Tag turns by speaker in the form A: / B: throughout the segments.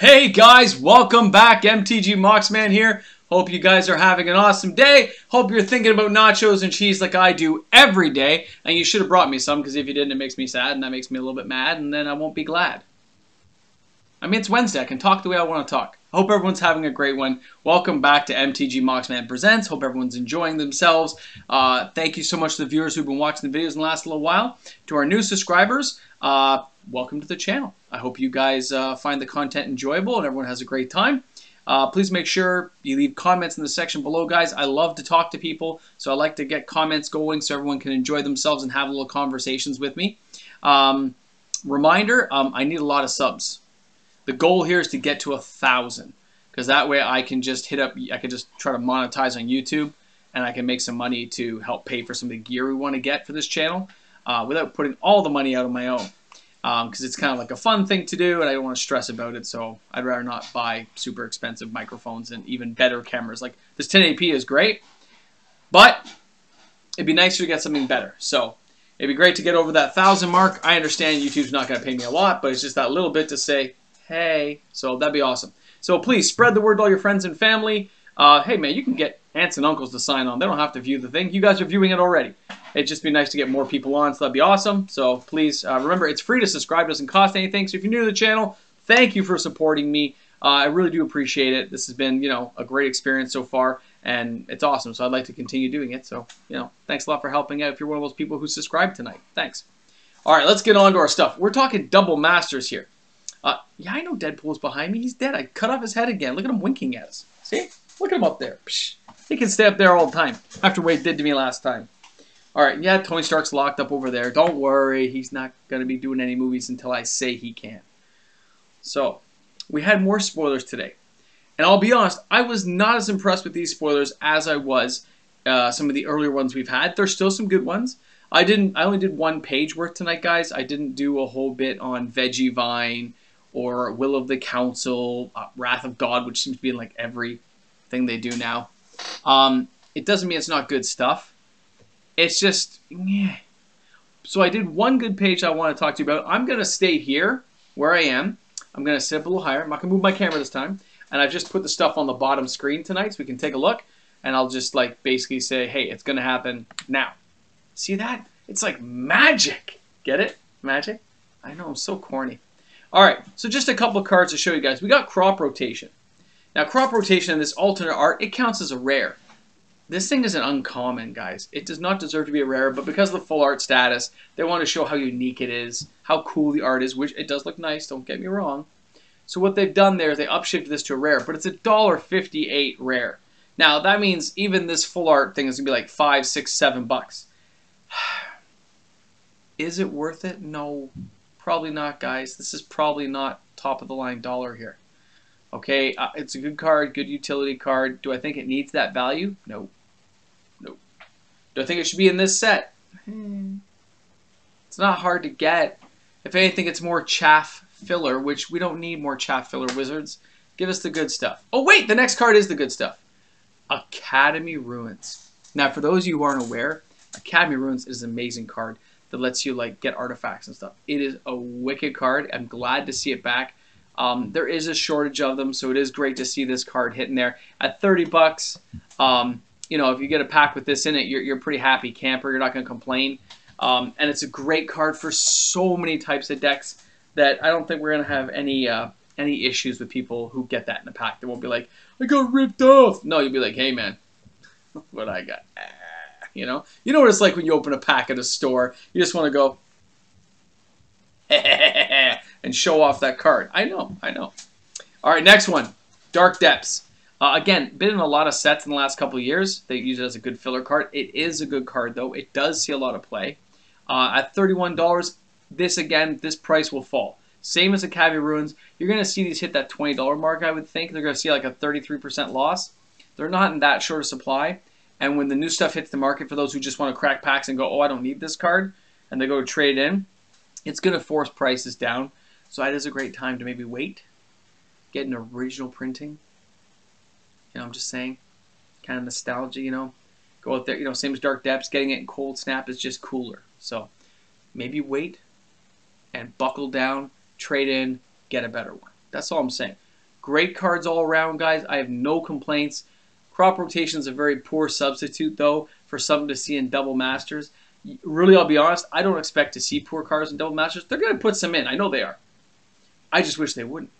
A: Hey guys, welcome back. MTG Moxman here. Hope you guys are having an awesome day. Hope you're thinking about nachos and cheese like I do every day. And you should have brought me some, because if you didn't, it makes me sad, and that makes me a little bit mad, and then I won't be glad. I mean, it's Wednesday. I can talk the way I want to talk. I hope everyone's having a great one. Welcome back to MTG Moxman Presents. Hope everyone's enjoying themselves. Thank you so much to the viewers who've been watching the videos in the last little while. To our new subscribers, welcome to the channel. I hope you guys find the content enjoyable and everyone has a great time. Please make sure you leave comments in the section below, guys. I love to talk to people, so I like to get comments going so everyone can enjoy themselves and have little conversations with me. Reminder, I need a lot of subs. The goal here is to get to 1,000, because that way I can just I can just try to monetize on YouTube, and I can make some money to help pay for some of the gear we want to get for this channel without putting all the money out on my own. Because it's kind of like a fun thing to do, and I don't want to stress about it, so I'd rather not buy super expensive microphones and even better cameras. Like, this 1080p is great, but it'd be nicer to get something better. So it'd be great to get over that 1,000 mark. I understand YouTube's not going to pay me a lot, but it's just that little bit to say, hey, so that'd be awesome. So please spread the word to all your friends and family. Hey man, you can get aunts and uncles to sign on. They don't have to view the thing. You guys are viewing it already. It'd just be nice to get more people on, so that'd be awesome. So please remember, it's free to subscribe. It doesn't cost anything. So if you're new to the channel, thank you for supporting me. I really do appreciate it. This has been, a great experience so far, and it's awesome. So I'd like to continue doing it. So, thanks a lot for helping out if you're one of those people who subscribed tonight. Thanks. All right, let's get on to our stuff. We're talking double masters here. Yeah, I know Deadpool's behind me. He's dead. I cut off his head again. Look at him winking at us. See? Look at him up there. Psh. He can stay up there all the time after what he did to me last time. All right, yeah, Tony Stark's locked up over there. Don't worry. He's not going to be doing any movies until I say he can. So, we had more spoilers today. And I'll be honest, I was not as impressed with these spoilers as I was some of the earlier ones we've had. There's still some good ones. I only did one page worth tonight, guys. I didn't do a whole bit on Veggievine or Will of the Council, Wrath of God, which seems to be in like everything they do now. It doesn't mean it's not good stuff. It's just, yeah. So I did one good page I want to talk to you about. I'm going to stay here where I am. I'm going to sit up a little higher. I'm not going to move my camera this time. And I've just put the stuff on the bottom screen tonight so we can take a look. And I'll just like basically say, hey, it's going to happen now. See that? It's like magic. Get it? Magic? I know, I'm so corny. All right, so just a couple of cards to show you guys. We got Crop Rotation. Now, Crop Rotation in this alternate art, it counts as a rare. This thing is an uncommon, guys. It does not deserve to be a rare, but because of the full art status, they want to show how unique it is, how cool the art is, which it does look nice, don't get me wrong. So what they've done there is they upshifted this to a rare, but it's a $1.58 rare. Now, that means even this full art thing is going to be like $5, $6, $7. Is it worth it? No. Probably not, guys. This is probably not top of the line dollar here. Okay, it's a good card, good utility card. Do I think it needs that value? No. No. Do I think it should be in this set? It's not hard to get. If anything, it's more chaff filler, which we don't need more chaff filler, Wizards. Give us the good stuff. Oh, wait, the next card is the good stuff. Academy Ruins. Now, for those of you who aren't aware, Academy Ruins is an amazing card that lets you like get artifacts and stuff. It is a wicked card. I'm glad to see it back. There is a shortage of them, so it is great to see this card hitting there at 30 bucks. If you get a pack with this in it, you're a pretty happy camper. You're not going to complain. And it's a great card for so many types of decks that I don't think we're going to have any issues with people who get that in a pack. They won't be like, I got ripped off. No, you'll be like, hey man, what I got. You know what it's like when you open a pack at a store. You just want to go and show off that card. I know. All right, next one, Dark Depths. Again, been in a lot of sets in the last couple of years. They use it as a good filler card. It is a good card, though. It does see a lot of play. At $31, this price will fall. Same as Academy Ruins. You're going to see these hit that $20 mark, I would think. They're going to see like a 33% loss. They're not in that short of supply. And when the new stuff hits the market, for those who just want to crack packs and go, oh, I don't need this card, and they go to trade in, it's going to force prices down. So that is a great time to maybe wait, get an original printing. I'm just saying, kind of nostalgia, go out there, same as Dark Depths, getting it in Cold Snap is just cooler. So maybe wait and buckle down, trade in, get a better one. That's all I'm saying. Great cards all around, guys. I have no complaints. Crop Rotation is a very poor substitute, though, for something to see in Double Masters. Really, I'll be honest, I don't expect to see poor cards in Double Masters. They're going to put some in. I know they are. I just wish they wouldn't.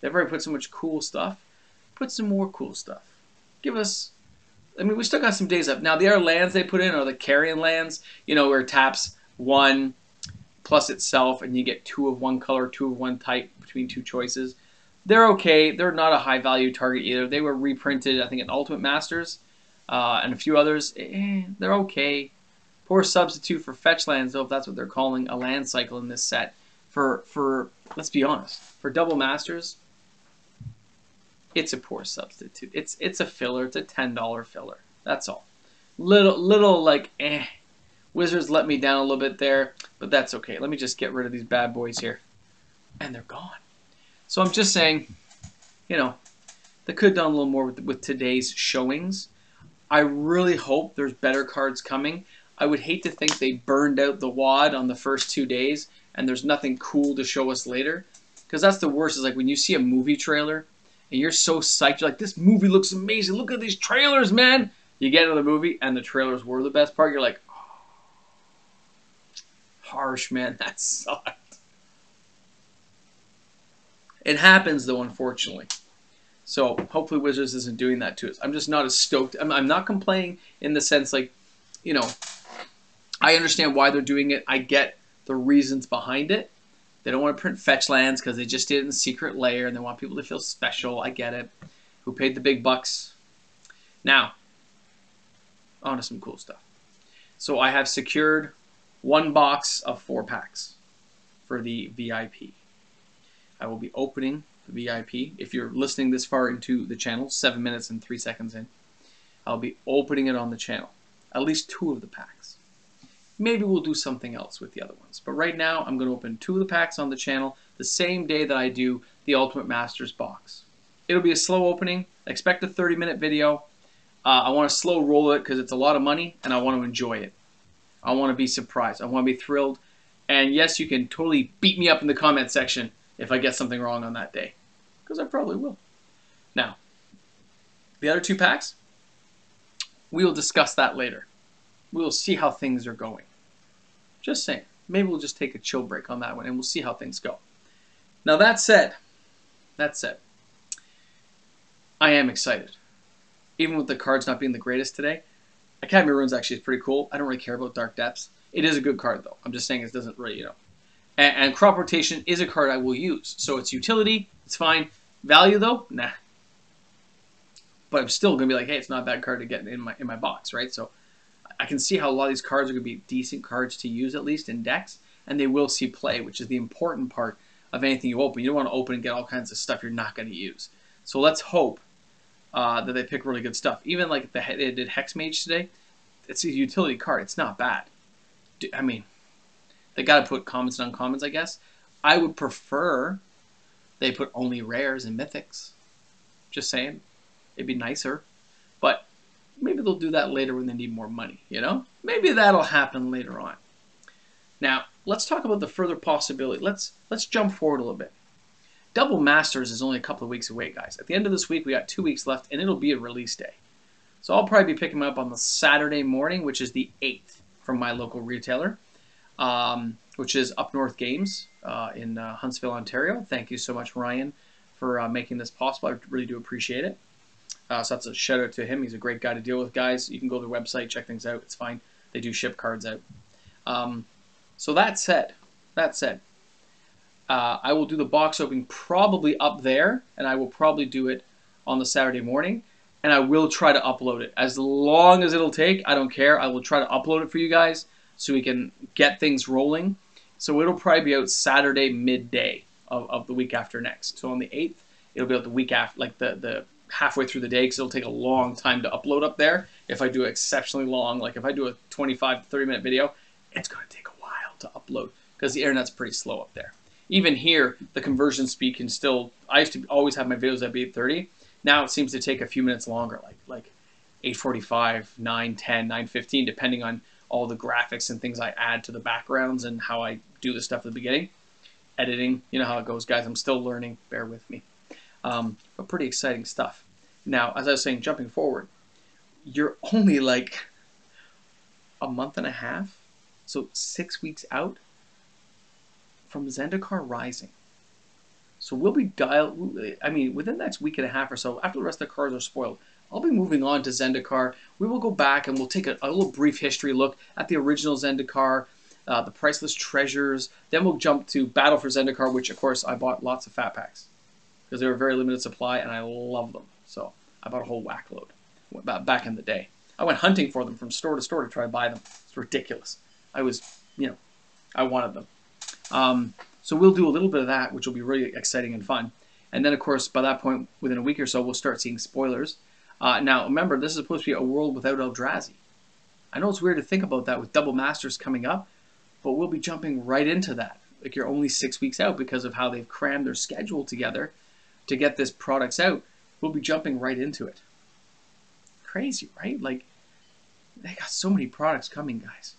A: They've already put so much cool stuff. Put some more cool stuff. Give us... I mean, we still got some days up. Now, the other lands they put in are the carrion lands, you know, where it taps 1 plus itself, and you get 2 of one color, 2 of one type between 2 choices. They're okay. They're not a high-value target either. They were reprinted, I think, in Ultimate Masters and a few others. They're okay. Poor substitute for fetch lands, though, if that's what they're calling a land cycle in this set. For let's be honest, for Double Masters, it's a poor substitute. It's a filler. It's a $10 filler. That's all. Little like, Wizards let me down a little bit there, but that's okay. Let me just get rid of these bad boys here. And they're gone. So I'm just saying, you know, they could have done a little more with today's showings. I really hope there's better cards coming. I would hate to think they burned out the wad on the first 2 days and there's nothing cool to show us later. Because that's the worst, is like when you see a movie trailer and you're so psyched, you're like, this movie looks amazing. Look at these trailers, man. You get into the movie and the trailers were the best part. You're like, oh, harsh, man. That sucked. It happens, though, unfortunately. So hopefully Wizards isn't doing that to us. I'm just not as stoked. I'm not complaining in the sense, like, you know, I understand why they're doing it. I get the reasons behind it. They don't want to print fetch lands because they just did it in Secret Lair and they want people to feel special. I get it. Who paid the big bucks? Now, on to some cool stuff. So I have secured 1 box of 4 packs for the VIP. I will be opening the VIP. If you're listening this far into the channel, 7 minutes and 3 seconds in, I'll be opening it on the channel. At least 2 of the packs. Maybe we'll do something else with the other ones. But right now, I'm going to open 2 of the packs on the channel the same day that I do the Ultimate Masters box. It'll be a slow opening. Expect a 30-minute video. I want to slow roll it because it's a lot of money and I want to enjoy it. I want to be surprised. I want to be thrilled. And yes, you can totally beat me up in the comment section if I get something wrong on that day. Because I probably will. Now, the other 2 packs, we will discuss that later. We will see how things are going. Just saying. Maybe we'll just take a chill break on that one and we'll see how things go. Now that said, I am excited. Even with the cards not being the greatest today, Academy of Runes actually is pretty cool. I don't really care about Dark Depths. It is a good card though. I'm just saying it doesn't really, you know. And Crop Rotation is a card I will use. So it's utility, it's fine. Value though, nah. But I'm still gonna be like, hey, it's not a bad card to get in my box, right? So I can see how a lot of these cards are gonna be decent cards to use at least in decks, and they will see play, which is the important part of anything you open. You don't want to open and get all kinds of stuff you're not going to use. So let's hope that they pick really good stuff. Even like they did Hex Mage today, it's a utility card. It's not bad. I mean, they got to put commons and uncommons, I guess. I would prefer they put only rares and mythics. Just saying. It'd be nicer. But maybe they'll do that later when they need more money, you know? Maybe that'll happen later on. Now, let's talk about the further possibility. Let's jump forward a little bit. Double Masters is only a couple of weeks away, guys. At the end of this week, we got 2 weeks left, and it'll be a release day. So I'll probably be picking them up on the Saturday morning, which is the 8th from my local retailer, which is Up North Games in Huntsville, Ontario. Thank you so much, Ryan, for making this possible. I really do appreciate it. So that's a shout out to him. He's a great guy to deal with, guys. You can go to their website, check things out. It's fine. They do ship cards out. So that said, I will do the box opening probably up there, and I will probably do it on the Saturday morning, and I will try to upload it. As long as it'll take, I don't care. I will try to upload it for you guys so we can get things rolling. So it'll probably be out Saturday midday of the week after next. So on the 8th, it'll be out the week after, like the halfway through the day, because it'll take a long time to upload up there. If I do exceptionally long, like if I do a 25 to 30-minute video, it's going to take a while to upload because the internet's pretty slow up there. Even here, the conversion speed can still, I used to always have my videos at 8:30. Now it seems to take a few minutes longer, like 8:45, 9:10, 9:15, depending on all the graphics and things I add to the backgrounds and how I do the stuff at the beginning. Editing, you know how it goes, guys. I'm still learning. Bear with me. But pretty exciting stuff. Now, as I was saying, jumping forward, you're only like a month and a half, so 6 weeks out from Zendikar Rising. So we'll be within the next week and a half or so, after the rest of the cards are spoiled, I'll be moving on to Zendikar. We will go back and we'll take a little brief history look at the original Zendikar, the Priceless Treasures. Then we'll jump to Battle for Zendikar, which, of course, I bought lots of fat packs because they were very limited supply, and I love them. So I bought a whole whack load back in the day. I went hunting for them from store to store to try to buy them. It's ridiculous. I wanted them. So we'll do a little bit of that, which will be really exciting and fun. And then, of course, by that point, within a week or so, we'll start seeing spoilers. Now, remember, this is supposed to be a world without Eldrazi. I know it's weird to think about that with Double Masters coming up, but we'll be jumping right into that. Like, you're only 6 weeks out because of how they've crammed their schedule together to get this products out. We'll be jumping right into it. Crazy, right? Like, they got so many products coming, guys.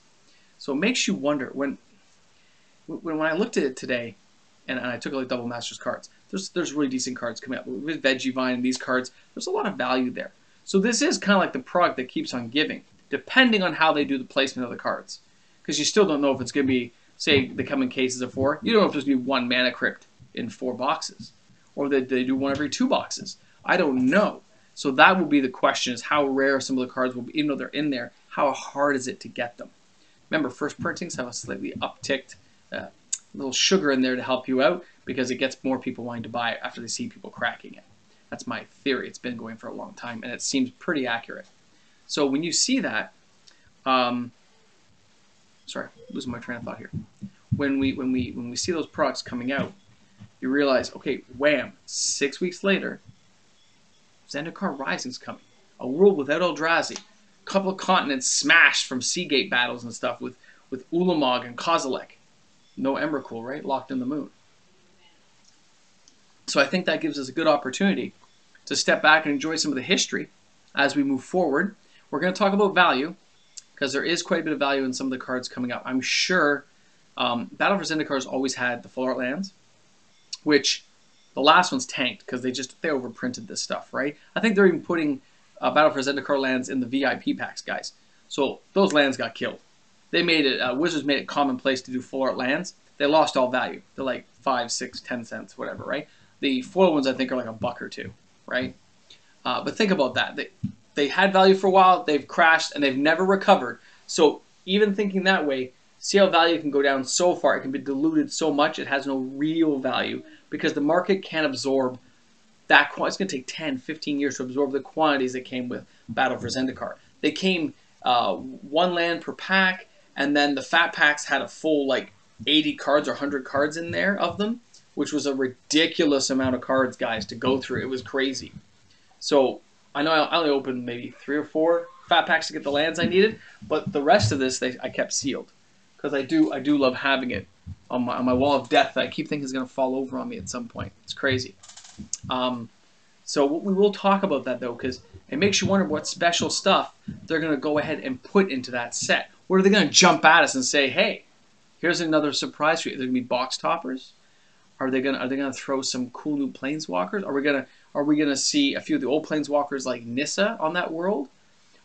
A: So it makes you wonder, when I looked at it today, and I took a look at Double Masters cards, there's really decent cards coming up. With Vegevine and these cards, there's a lot of value there. So this is kind of like the product that keeps on giving, depending on how they do the placement of the cards. Because you still don't know if it's going to be, say, they come in cases of 4. You don't know if there's going to be 1 Mana Crypt in 4 boxes. Or they do 1 every 2 boxes. I don't know. So that will be the question, is how rare some of the cards will be, even though they're in there, how hard is it to get them? Remember, first printings have a slightly upticked little sugar in there to help you out because it gets more people wanting to buy it after they see people cracking it. That's my theory. It's been going for a long time, and it seems pretty accurate. So when you see that, sorry, losing my train of thought here. When we see those products coming out, you realize, okay, wham! 6 weeks later, Zendikar Rising's coming. A world without Eldrazi. A couple of continents smashed from Seagate battles and stuff with Ulamog and Kozilek. No Emrakul, right? Locked in the moon. So I think that gives us a good opportunity to step back and enjoy some of the history as we move forward. We're going to talk about value, because there is quite a bit of value in some of the cards coming up. I'm sure Battle for Zendikar has always had the full art lands, which the last one's tanked because they overprinted this stuff, right? I think they're even putting Battle for Zendikar lands in the VIP packs, guys. So those lands got killed. They made it, Wizards made it commonplace to do full art lands. They lost all value. They're like 5, 6, 10 cents, whatever, right? The foil ones, I think, are like $1 or $2, right? But think about that. They had value for a while, they've crashed, and they've never recovered. So even thinking that way, see how value can go down so far. It can be diluted so much it has no real value because the market can't absorb that quantity. It's going to take 10, 15 years to absorb the quantities that came with Battle for Zendikar. They came 1 land per pack, and then the fat packs had a full like 80 cards or 100 cards in there of them, which was a ridiculous amount of cards, guys, to go through. It was crazy. So I know I only opened maybe 3 or 4 fat packs to get the lands I needed, but the rest of this I kept sealed because I do love having it on my wall of death that I keep thinking is going to fall over on me at some point. It's crazy. So we will talk about that though, because it makes you wonder what special stuff they're going to go ahead and put into that set. What are they going to jump at us and say, hey, here's another surprise for you? Are there going to be box toppers? Are they going to throw some cool new planeswalkers? Are we gonna see a few of the old planeswalkers like Nissa on that world?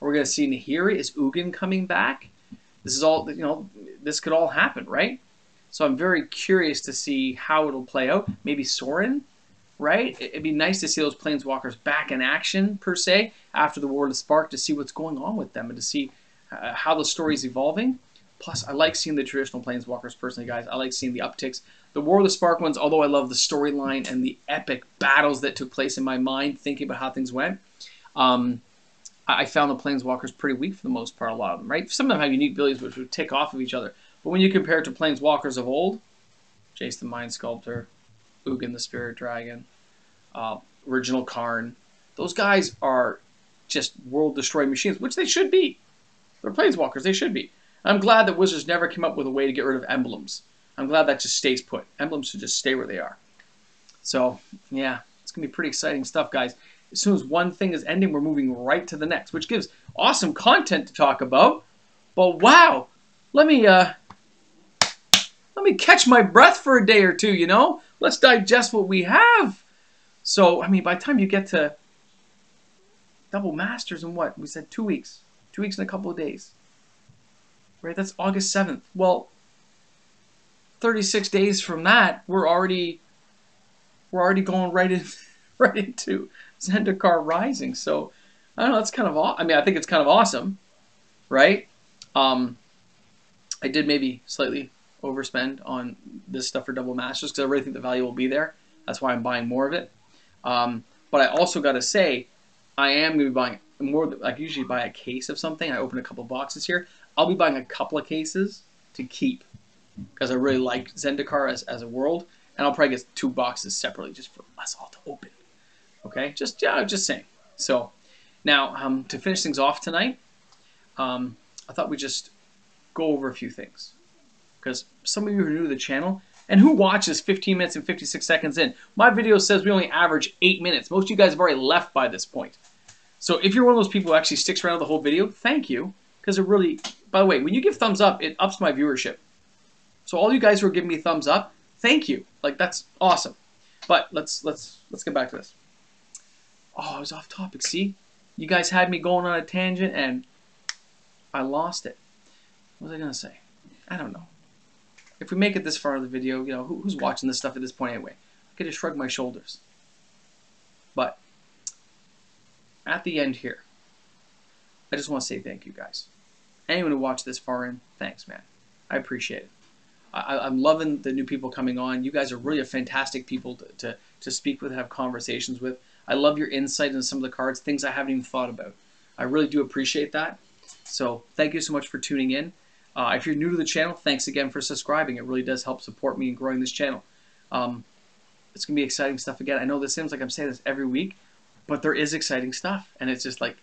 A: Are we gonna see Nahiri? Is Ugin coming back? This is all, this could all happen, right? So I'm very curious to see how it'll play out. Maybe Sorin, right? It'd be nice to see those planeswalkers back in action per se after the War of the Spark, to see what's going on with them and to see how the story's evolving. Plus, I like seeing the traditional planeswalkers personally, guys. I like seeing the upticks. The War of the Spark ones, although I love the storyline and the epic battles that took place in my mind, thinking about how things went, I found the planeswalkers pretty weak for the most part, a lot of them, right? Some of them have unique abilities which would tick off of each other. But when you compare it to planeswalkers of old, Jace the Mind Sculptor, Ugin the Spirit Dragon, original Karn, those guys are just world-destroying machines, which they should be. They're planeswalkers, they should be. I'm glad that Wizards never came up with a way to get rid of emblems. I'm glad that just stays put. Emblems should just stay where they are. So, yeah, it's going to be pretty exciting stuff, guys. As soon as one thing is ending, we're moving right to the next, which gives awesome content to talk about. But wow, let me catch my breath for a day or two, Let's digest what we have. So, I mean, by the time you get to Double Masters in what? We said 2 weeks. 2 weeks and a couple of days. Right? That's August 7th. Well, 36 days from that, we're already going right into Zendikar Rising. So, I don't know, that's kind of I mean, I think it's kind of awesome, right? I did maybe slightly overspend on this stuff for Double Masters because I really think the value will be there. That's why I'm buying more of it. But I also got to say, I am going to be buying more. I usually buy a case of something. I open a couple boxes here. I'll be buying a couple of cases to keep because I really like Zendikar as a world. And I'll probably get 2 boxes separately just for us all to open. Okay? Just saying. So, now, to finish things off tonight, I thought we'd just go over a few things. Because some of you are new to the channel, and who watches 15 minutes and 56 seconds in? My video says we only average 8 minutes. Most of you guys have already left by this point. So if you're one of those people who actually sticks around the whole video, thank you. Because it really, by the way, when you give thumbs up, it ups my viewership. So all you guys who are giving me thumbs up, thank you. Like, that's awesome. But let's get back to this. Oh, I was off topic. See? You guys had me going on a tangent, and I lost it. What was I going to say? I don't know. If we make it this far in the video, you know, who's watching this stuff at this point anyway? I could just shrug my shoulders. But at the end here, I just want to say thank you, guys. Anyone who watched this far in, thanks, man. I appreciate it. I'm loving the new people coming on. You guys are really a fantastic people to speak with, have conversations with. I love your insight into some of the cards, things I haven't even thought about. I really do appreciate that. So thank you so much for tuning in. If you're new to the channel, thanks again for subscribing. It really does help support me in growing this channel. It's going to be exciting stuff again. I know this seems like I'm saying this every week, but there is exciting stuff. And it's just like,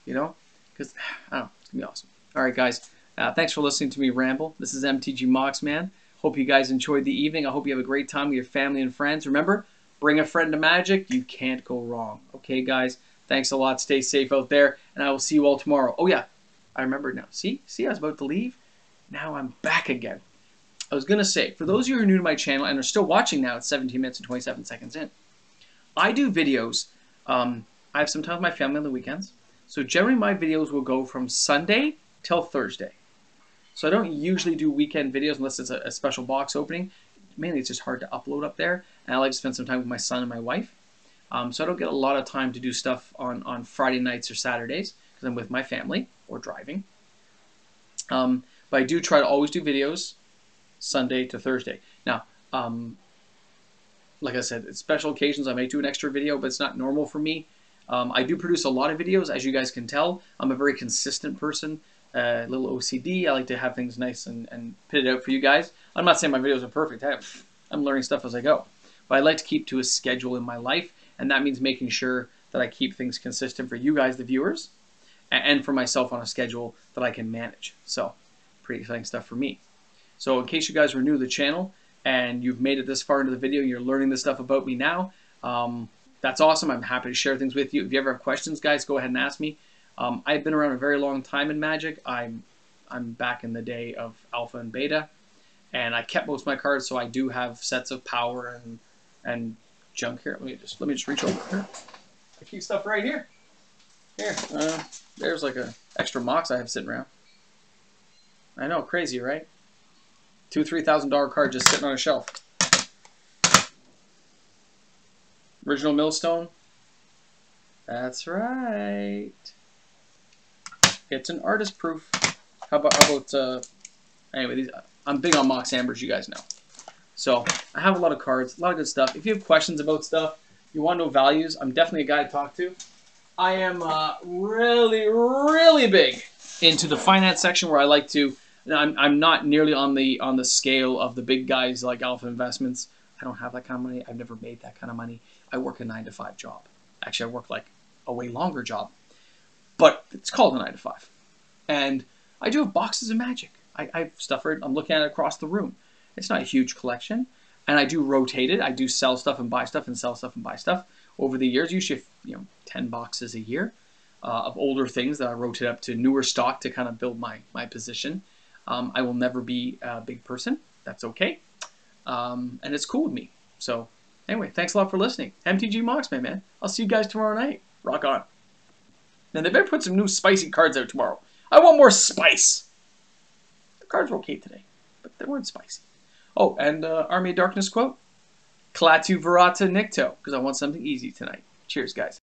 A: you know, because, I don't know, it's going to be awesome. All right, guys. Thanks for listening to me ramble. This is MTG Moxman. Hope you guys enjoyed the evening. I hope you have a great time with your family and friends. Remember, bring a friend to Magic. You can't go wrong. Okay, guys? Thanks a lot. Stay safe out there. And I will see you all tomorrow. Oh, yeah. I remembered now. See, I was about to leave. Now I'm back again. I was going to say, for those of you who are new to my channel and are still watching now, it's 17 minutes and 27 seconds in. I do videos. I have some time with my family on the weekends. So generally my videos will go from Sunday till Thursday. So I don't usually do weekend videos unless it's a special box opening. Mainly it's just hard to upload up there. And I like to spend some time with my son and my wife. So I don't get a lot of time to do stuff on Friday nights or Saturdays because I'm with my family or driving. But I do try to always do videos Sunday to Thursday. Now, like I said, it's special occasions I may do an extra video, but it's not normal for me. I do produce a lot of videos, as you guys can tell. I'm a very consistent person, a little OCD. I like to have things nice and put it out for you guys. I'm not saying my videos are perfect. I'm learning stuff as I go. But I like to keep to a schedule in my life, and that means making sure that I keep things consistent for you guys, the viewers, and for myself on a schedule that I can manage. So, pretty exciting stuff for me. So in case you guys are new to the channel and you've made it this far into the video, you're learning this stuff about me now, that's awesome. I'm happy to share things with you. If you ever have questions, guys, go ahead and ask me. I've been around a very long time in Magic. I'm back in the day of Alpha and Beta, and I kept most of my cards, so I do have sets of power and junk here. Let me just reach over here. I keep stuff right here. Here, there's like a extra Mox I have sitting around. I know, crazy, right? $2,000, $3,000 card just sitting on a shelf. Original Millstone. That's right. It's an artist proof. How about anyway, these, I'm big on Mox Ambers, you guys know. So I have a lot of cards, a lot of good stuff. If you have questions about stuff, you want to know values, I'm definitely a guy to talk to. I am really, really big into the finance section where I like to. I'm not nearly on the scale of the big guys like Alpha Investments. I don't have that kind of money. I've never made that kind of money. I work a 9-to-5 job. Actually, I work like a way longer job, but it's called a 9-to-5. And I do have boxes of Magic. I have stuff right. I'm looking at it across the room. It's not a huge collection, and I do rotate it. I do sell stuff and buy stuff and sell stuff and buy stuff over the years. Usually, 10 boxes a year of older things that I rotate up to newer stock to kind of build my position. I will never be a big person. That's okay. And it's cool with me. So Anyway, thanks a lot for listening. MTG Moxman, man. I'll see you guys tomorrow night. Rock on. And they better put some new spicy cards out tomorrow. I want more spice. The cards were okay today, but they weren't spicy. Oh, and Army of Darkness quote. Klaatu Virata Nikto, because I want something easy tonight. Cheers, guys.